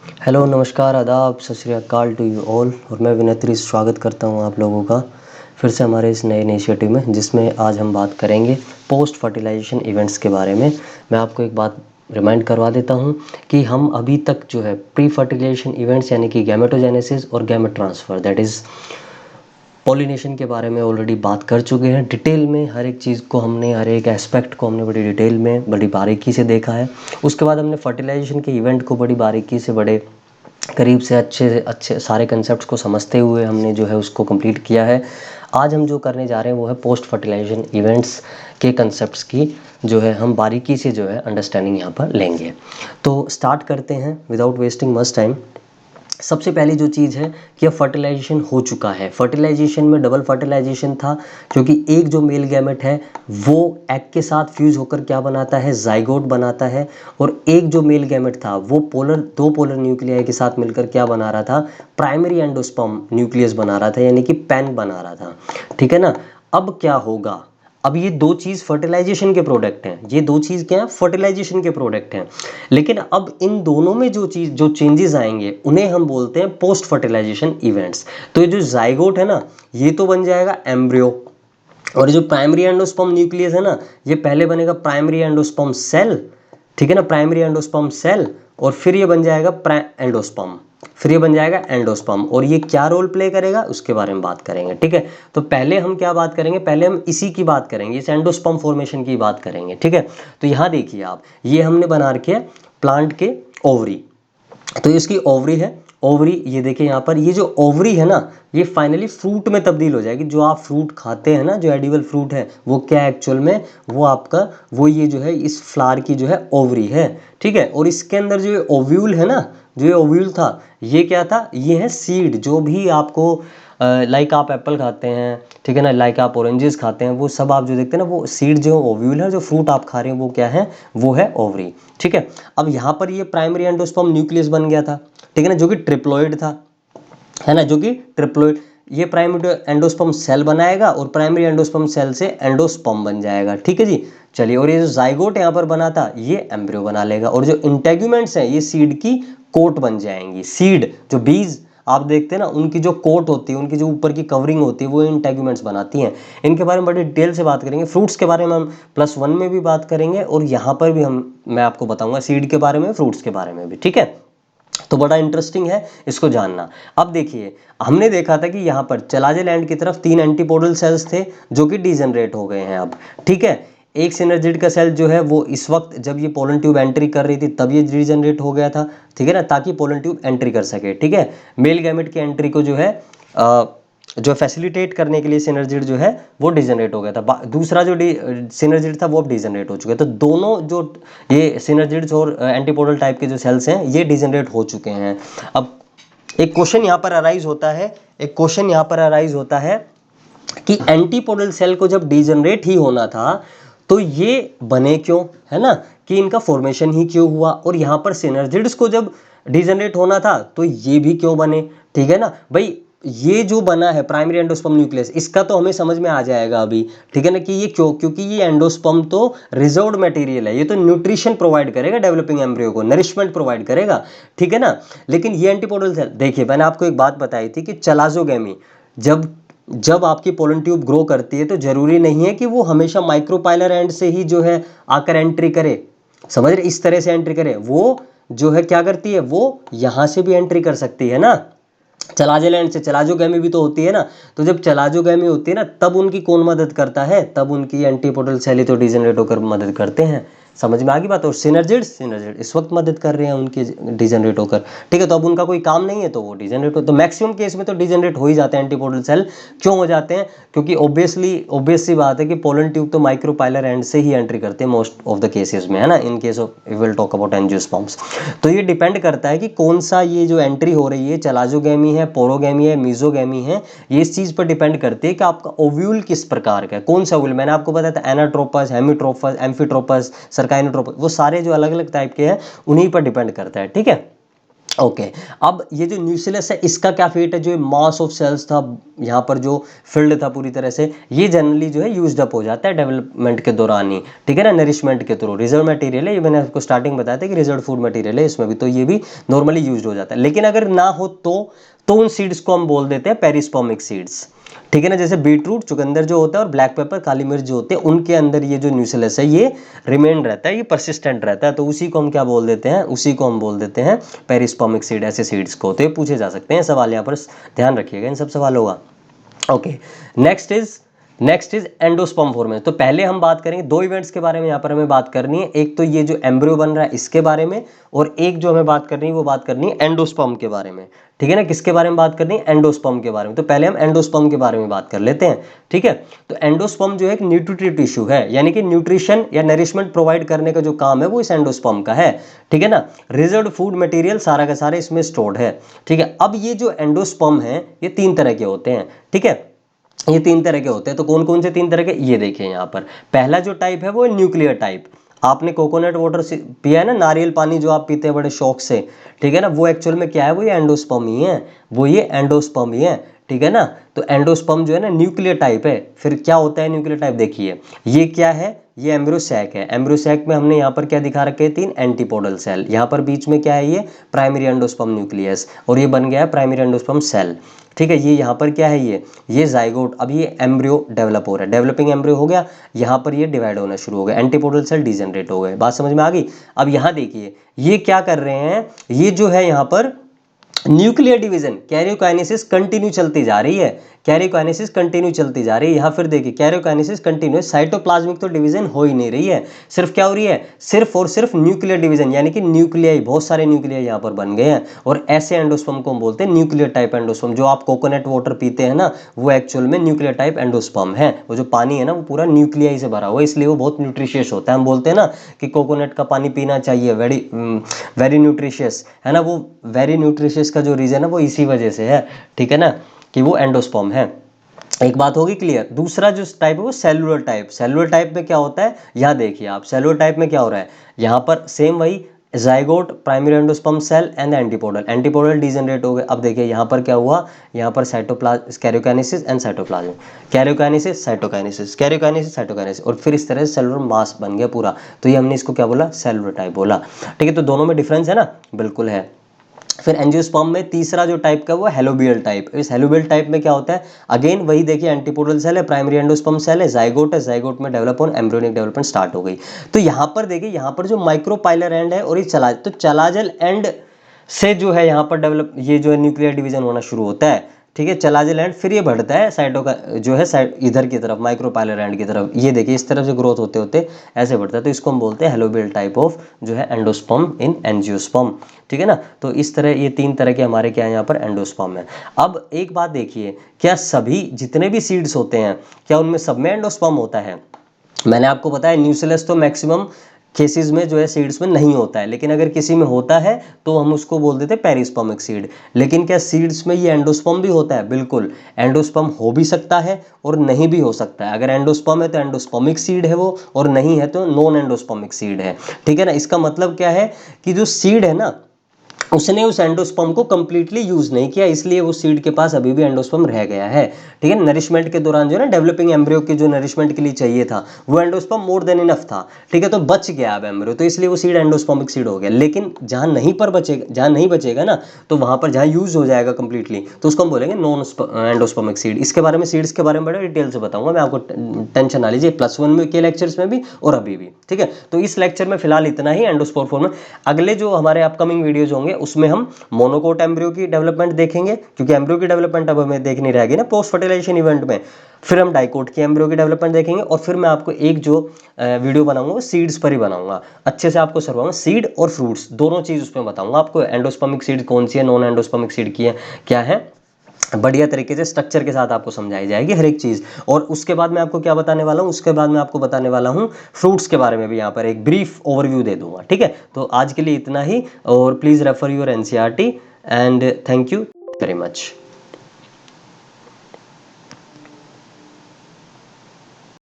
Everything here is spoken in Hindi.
हेलो, नमस्कार, आदाब, सत श्री अकाल टू यू ऑल। और मैं विनत्री स्वागत करता हूं आप लोगों का फिर से हमारे इस नए इनिशिएटिव में, जिसमें आज हम बात करेंगे पोस्ट फर्टिलाइजेशन इवेंट्स के बारे में। मैं आपको एक बात रिमाइंड करवा देता हूं कि हम अभी तक जो है प्री फर्टिलाइजेशन इवेंट्स यानी कि गैमेटोजेनेसिस और gamete transfer that is pollination के बारे में ऑलरेडी बात कर चुके हैं। डिटेल में हर एक चीज़ को हमने, हर एक एस्पेक्ट को हमने बड़ी डिटेल में, बड़ी बारीकी से देखा है। उसके बाद हमने फर्टिलाइजेशन के इवेंट को बड़ी बारीकी से, बड़े करीब से अच्छे सारे कंसेप्ट्स को समझते हुए हमने जो है उसको कंप्लीट किया है। आज हम जो करने जा रहे हैं वो है पोस्ट फर्टिलाइजेशन इवेंट्स के कंसेप्ट्स की जो है हम बारीकी से जो है अंडरस्टैंडिंग यहाँ पर लेंगे। तो स्टार्ट करते हैं विदाउट वेस्टिंग मच टाइम। सबसे पहली जो चीज़ है कि अब फर्टिलाइजेशन हो चुका है। फर्टिलाइजेशन में डबल फर्टिलाइजेशन था, क्योंकि एक जो मेल गैमेट है वो एग के साथ फ्यूज होकर क्या बनाता है, जाइगोट बनाता है। और एक जो मेल गैमेट था वो दो पोलर न्यूक्लियाई के साथ मिलकर क्या बना रहा था, प्राइमरी एंडोस्पर्म न्यूक्लियस बना रहा था, यानी कि पैन बना रहा था। ठीक है ना। अब क्या होगा, अब ये दो चीज़ फर्टिलाइजेशन के प्रोडक्ट हैं, ये दो चीज़ क्या है, फर्टिलाइजेशन के प्रोडक्ट हैं। लेकिन अब इन दोनों में जो चेंजेस आएंगे उन्हें हम बोलते हैं पोस्ट फर्टिलाइजेशन इवेंट्स। तो ये जो जाइगोट है ना, ये तो बन जाएगा एम्ब्रियो। और ये जो प्राइमरी एंडोस्पर्म न्यूक्लियस है ना, ये पहले बनेगा प्राइमरी एंडोस्पर्म सेल। ठीक है ना, प्राइमरी एंडोस्पर्म सेल। और फिर ये बन जाएगा एंडोस्पर्म, फिर ये बन जाएगा एंडोस्पर्म। और ये क्या रोल प्ले करेगा उसके बारे में बात करेंगे। ठीक है, तो पहले हम क्या बात करेंगे, पहले हम इसी की बात करेंगे, इस एंडोस्पर्म फॉर्मेशन की बात करेंगे। ठीक है, तो यहाँ देखिए आप, ये हमने बना रखे है प्लांट के ओवरी। तो इसकी ओवरी है, ओवरी ये देखिए यहाँ पर, ये जो ओवरी है ना, ये फाइनली फ्रूट में तब्दील हो जाएगी। जो आप फ्रूट खाते हैं ना, जो एडिबल फ्रूट है, वो क्या एक्चुअल में, वो आपका, वो ये जो है इस फ्लावर की जो है ओवरी है। ठीक है, और इसके अंदर जो ओव्यूल है ना, जो ये ओव्यूल था, ये क्या था, ये है सीड। जो भी आपको लाइक आप एप्पल खाते हैं, ठीक है ना, लाइक आप ऑरेंजेस खाते हैं, वो सब आप जो देखते हैं ना, वो सीड जो ओव्यूल है, जो फ्रूट आप खा रहे हैं वो क्या है, वो है ओवरी। ठीक है, अब यहाँ पर ये प्राइमरी एंडोस्पर्म न्यूक्लियस बन गया था, ठीक है ना, जो कि ट्रिप्लॉइड था, है ना, जो कि ट्रिप्लॉइड। ये प्राइमरी एंडोस्पर्म सेल बनाएगा और प्राइमरी एंडोस्पर्म सेल से एंडोस्पर्म बन जाएगा। ठीक है जी, चलिए। और ये जो जाइगोट यहाँ पर बना था, ये एम्ब्रियो बना लेगा। और जो इंटेग्यूमेंट्स हैं, ये सीड की कोट बन जाएंगी। सीड जो बीज आप देखते हैं ना, उनकी जो कोट होती है, उनकी जो ऊपर की कवरिंग होती है, वो इंटेग्यूमेंट्स बनाती हैं। इनके बारे में बड़ी डिटेल से बात करेंगे। फ्रूट्स के बारे में हम +1 में भी बात करेंगे, और यहाँ पर भी मैं आपको बताऊंगा सीड के बारे में, फ्रूट्स के बारे में भी। ठीक है, तो बड़ा इंटरेस्टिंग है इसको जानना। अब देखिए, हमने देखा था कि यहाँ पर चलाजे लैंड की तरफ 3 एंटीपोडल सेल्स थे जो कि डिजनरेट हो गए हैं अब। ठीक है, एक सिनर्जिड का सेल जो है वो इस वक्त जब ये पोलन ट्यूब एंट्री कर रही थी तब ये डिजनरेट हो गया था। ठीक है ना, ताकि पोलन ट्यूब एंट्री कर सके। ठीक है, मेल गैमेट की एंट्री को जो है जो फैसिलिटेट करने के लिए सिनर्जिड जो है वो डिजनरेट हो गया था। दूसरा जो सिनर्जिड था वो अब डिजनरेट हो चुका है। तो दोनों जो ये सिनर्जिड्स और एंटीपोडल टाइप के जो सेल्स हैं, ये डिजनरेट हो चुके हैं। अब एक क्वेश्चन यहाँ पर अराइज होता है, एक क्वेश्चन यहाँ पर अराइज होता है कि एंटीपोडल सेल को जब डिजनरेट ही होना था तो ये बने क्यों, है ना, कि इनका फॉर्मेशन ही क्यों हुआ। और यहाँ पर सिनर्जिड्स को जब डिजनरेट होना था तो ये भी क्यों बने। ठीक है ना भाई, ये जो बना है प्राइमरी एंडोस्पर्म न्यूक्लियस, इसका तो हमें समझ में आ जाएगा अभी। ठीक है ना, कि ये क्यों, क्योंकि ये एंडोस्पर्म तो रिजर्व्ड मटेरियल है, ये तो न्यूट्रिशन प्रोवाइड करेगा डेवलपिंग एम्ब्रियो को, नरिशमेंट प्रोवाइड करेगा। ठीक है ना, लेकिन ये एंटीपोडल सेल, देखिए मैंने आपको एक बात बताई थी कि चलाजोगैमी, जब जब आपकी पोलन ट्यूब ग्रो करती है तो जरूरी नहीं है कि वो हमेशा माइक्रोपाइलर एंड से ही जो है आकर एंट्री करे, समझ रहे, इस तरह से एंट्री करे। वो जो है क्या करती है, वो यहां से भी एंट्री कर सकती है ना, चलाजेलैंड से। चलाजोगैमी भी तो होती है ना। तो जब चलाजोगैमी होती है ना, तब उनकी कौन मदद करता है, तब उनकी एंटीपोडल सेल ही तो डिजनरेट होकर मदद करते हैं। समझ में आ गई बात। और सिनर्जिड इस वक्त मदद कर रहे हैं उनके डिजनरेट होकर। ठीक है, तो अब उनका कोई काम नहीं है तो वो डिजनरेट हो, तो मैक्सिमम केस में तो डिजनरेट हो ही जाते हैं एंटीपोडल सेल। क्यों हो जाते हैं, क्योंकि ऑब्वियस सी बात है कि पोलन ट्यूब तो माइक्रोपाइलर एंड से ही एंट्री करते हैं मोस्ट ऑफ द केसेस में, है ना, in case of will talk about angiosperms. तो ये डिपेंड करता है कि कौन सा ये जो एंट्री हो रही है, चलाजोगैमी है, पोरोगैमी है, मीजोगैमी है, ये इस चीज पर डिपेंड करती है कि आपका ओव्यूल किस प्रकार का है, कौन सा ओव्यूल। मैंने आपको बताया था एनाट्रोपस, हेमिट्रोपस, एम्फिट्रोपस, सरकाइनोट्रोपस, वो सारे जो अलग अलग टाइप के हैं उन्हीं पर डिपेंड करता है। ठीक है, ओके अब ये जो न्यूक्लियस है इसका क्या फेट है, जो मास ऑफ सेल्स था यहाँ पर जो फील्ड था पूरी तरह से, ये जनरली जो है यूज्ड अप हो जाता है डेवलपमेंट के दौरान ही, ठीक है ना, नरिशमेंट के थ्रू। रिजर्व मटेरियल है, ये मैंने आपको स्टार्टिंग बताया था कि रिजर्व फूड मटेरियल है इसमें भी, तो ये भी नॉर्मली यूज हो जाता है। लेकिन अगर ना हो तो उन सीड्स को हम बोल देते हैं पेरिस्पर्मिक सीड्स, ठीक है ना। जैसे बीटरूट, चुकंदर जो होता है, और ब्लैक पेपर, काली मिर्च जो होते हैं, उनके अंदर ये जो न्यूक्लियस है ये रिमेन रहता है, ये परसिस्टेंट रहता है, तो उसी को हम क्या बोल देते हैं, उसी को हम बोल देते हैं पेरिस्पर्मिक सीड, ऐसे सीड्स को। तो ये पूछे जा सकते हैं सवाल, यहाँ पर ध्यान रखिएगा इन सब सवालों का। Okay, next is endosperm formation. तो पहले हम बात करेंगे दो इवेंट्स के बारे में, यहाँ पर हमें बात करनी है, एक तो ये जो एम्ब्रियो बन रहा है इसके बारे में, और एक जो हमें बात करनी है वो बात करनी है एंडोस्पर्म के बारे में, ठीक है ना। किसके बारे में बात करनी है, एंडोस्पर्म के बारे में। तो पहले हम एंडोस्पर्म के बारे में बात कर लेते हैं, ठीक है। तो एंडोस्पर्म जो है एक न्यूट्रिटिव टिश्यू है, यानी कि न्यूट्रिशन या नरिशमेंट प्रोवाइड करने का जो काम है वो इस एंडोस्पर्म का है, ठीक है ना। रिजर्व्ड फूड मटेरियल सारा का सारा इसमें स्टोर्ड है, ठीक है। अब ये जो एंडोस्पर्म है ये 3 तरह के होते हैं, ठीक है, ये 3 तरह के होते हैं। तो कौन कौन से 3 तरह के, ये देखिए यहाँ पर। पहला जो टाइप है वो है न्यूक्लियर टाइप। आपने कोकोनट वाटर पिया है ना, नारियल पानी जो आप पीते हैं बड़े शौक से, ठीक है ना, वो एक्चुअल में क्या है, वो ये एंडोस्पर्म ही है, वो ये एंडोस्पर्म ही है, ठीक है ना। तो एंडोस्पर्म जो है ना न्यूक्लियर टाइप है। फिर क्या होता है न्यूक्लियर टाइप, देखिए ये क्या है, ये एम्ब्रियोसैक है। एम्ब्रियोसैक में हमने यहाँ पर क्या दिखा रखे हैं, 3 एंटीपोडल सेल। यहाँ पर बीच में क्या है, ये प्राइमरी एंडोस्पर्म न्यूक्लियस, और ये बन गया है प्राइमरी एंडोस्पर्म सेल, ठीक है। ये यहाँ पर क्या है, ये जाइगोट। अब ये एम्ब्रियो डेवलप हो रहा है, डेवलपिंग एम्ब्रियो हो गया, यहाँ पर ये डिवाइड होना शुरू हो गया, एंटीपोडल सेल डिजेनरेट हो गए। बात समझ में आ गई। अब यहाँ देखिए ये क्या कर रहे हैं, ये जो है यहाँ पर न्यूक्लियर डिवीजन, कैरियोकाइनेसिस कंटिन्यू चलती जा रही है, कैरियोकाइनेसिस कंटिन्यू चलती जा रही है। यहाँ फिर देखिए कैरियोकाइनेसिस कंटिन्यू, साइटोप्लाज्मिक तो डिवीजन हो ही नहीं रही है, सिर्फ क्या हो रही है, सिर्फ और सिर्फ न्यूक्लियर डिवीजन, यानी कि न्यूक्लियाई, बहुत सारे न्यूक्लियाई यहाँ पर बन गए हैं। और ऐसे एंडोस्पर्म को हम बोलते हैं न्यूक्लियर टाइप एंडोस्पर्म। जो आप कोकोनट वाटर पीते हैं ना, वो एक्चुअल में न्यूक्लियर टाइप एंडोस्पर्म है। वो जो पानी है ना वो पूरा न्यूक्लियाई से भरा हुआ है, इसलिए वो बहुत न्यूट्रिशियस होता है। हम बोलते हैं ना कि कोकोनट का पानी पीना चाहिए, वेरी न्यूट्रिशियस है ना, वो वेरी न्यूट्रिशियस का जो रीजन है वो इसी वजह से है, ठीक है ना, कि वो एंडोस्पर्म है। एक बात होगी क्लियर। दूसरा जो टाइप है वो सेलुलर टाइप। सेलुलर टाइप में क्या होता है, यहाँ देखिए आप, सेलुलर टाइप में क्या हो रहा है, यहाँ पर सेम वही zygote, primary endosperm cell and antipodal, antipodal degenerate हो गए। अब देखिए यहाँ पर क्या हुआ, यहाँ पर cytoplasm, karyokinesis and cytoplasm, karyokinesis cytokinesis, karyokinesis cytokinesis, और फिर इस तरह से सेलुलर मास बन गया पूरा। तो ये हमने इसको क्या बोला, सेलुलर टाइप बोला, ठीक है। तो दोनों में डिफरेंस है ना, बिल्कुल है। फिर एंजियोस्पर्म में तीसरा जो टाइप का वो हेलोबियल टाइप। इस हेलोबियल टाइप में क्या होता है, अगेन वही देखिए, एंटीपोडल सेल है, प्राइमरी एंडोस्पर्म सेल है, जाइगोट में develop on embryonic development start हो गई। तो यहाँ पर देखिए, यहाँ पर जो माइक्रोपाइलर एंड है और ये चलाजल एंड से जो है यहाँ पर डेवलप, ये जो है न्यूक्लियर डिवीजन होना शुरू होता है, ठीक है, चलाजल एंड। फिर ये बढ़ता है साइटो का जो है साइड इधर की तरफ, माइक्रोपाइलर एंड की तरफ। ये देखिए इस तरफ से ग्रोथ होते होते ऐसे बढ़ता है। तो इसको हम बोलते हैं हेलोबियल टाइप ऑफ जो है एंडोस्पर्म इन एंजियोस्पर्म, ठीक है ना। तो इस तरह ये 3 तरह के हमारे क्या है यहाँ पर एंडोस्पर्म है। अब एक बात देखिए, क्या सभी जितने भी सीड्स होते हैं क्या उनमें सब में एंडोस्पर्म होता है। मैंने आपको बताया न्यूक्लियस तो मैक्सिमम केसेस में जो है सीड्स में नहीं होता है, लेकिन अगर किसी में होता है तो हम उसको बोल देते हैं पेरिस्पर्मिक सीड। लेकिन क्या सीड्स में ये एंडोस्पर्म भी होता है, बिल्कुल एंडोस्पर्म हो भी सकता है और नहीं भी हो सकता है। अगर एंडोस्पर्म है तो एंडोस्पर्मिक सीड है वो, और नहीं है तो नॉन एंडोस्पर्मिक सीड है, ठीक है ना। इसका मतलब क्या है कि जो सीड है ना, उसने उस एंडोस्पर्म को कंप्लीटली यूज नहीं किया, इसलिए वो सीड के पास अभी भी एंडोस्पर्म रह गया है, ठीक है। नरिशमेंट के दौरान जो है ना, डेवलपिंग एम्ब्रियो की जो नरिशमेंट के लिए चाहिए था वो एंडोस्पर्म मोर देन इनफ था, ठीक है, तो बच गया अब एम्ब्रियो, तो इसलिए वो सीड एंडोस्पर्मिक सीड हो गया। लेकिन जहां नहीं बचेगा ना, तो वहां पर जहां यूज हो जाएगा कंप्लीटली, तो उसको हम बोलेंगे नॉन एंडोस्पर्मिक सीड। इसके बारे में, सीड्स के बारे में बड़े डिटेल से बताऊंगा मैं आपको, टेंशन ना लीजिए, +1 में के लेक्चर्स में भी और अभी भी, ठीक है। तो इस लेक्चर में फिलहाल इतना ही एंडोस्पोर फॉर्म में। अगले जो हमारे अपकमिंग वीडियोज होंगे उसमें हम मोनोकोट एम्ब्रियो की डेवलपमेंट देखेंगे, क्योंकि एम्ब्रियो की डेवलपमेंट अब हमें देखनी रहेगी ना पोस्ट फर्टिलाइजेशन इवेंट में। फिर हम डाइकोट की एम्ब्रियो की डेवलपमेंट देखेंगे, और फिर मैं आपको एक जो वीडियो बनाऊंगा वो सीड्स पर ही बनाऊंगा, अच्छे से आपको सरवाऊंगा, सीड और फ्रूट्स दोनों चीज उसमें बताऊंगा आपको। एंडोस्पर्मिक सीड कौन सी है, नॉन एंडोस्पर्मिक सीड की है क्या है, बढ़िया तरीके से स्ट्रक्चर के साथ आपको समझाई जाएगी हर एक चीज़। और उसके बाद मैं आपको क्या बताने वाला हूँ, उसके बाद मैं आपको बताने वाला हूँ फ्रूट्स के बारे में भी, यहाँ पर एक ब्रीफ ओवरव्यू दे दूंगा, ठीक है। तो आज के लिए इतना ही, और please refer your NCERT and thank you very much.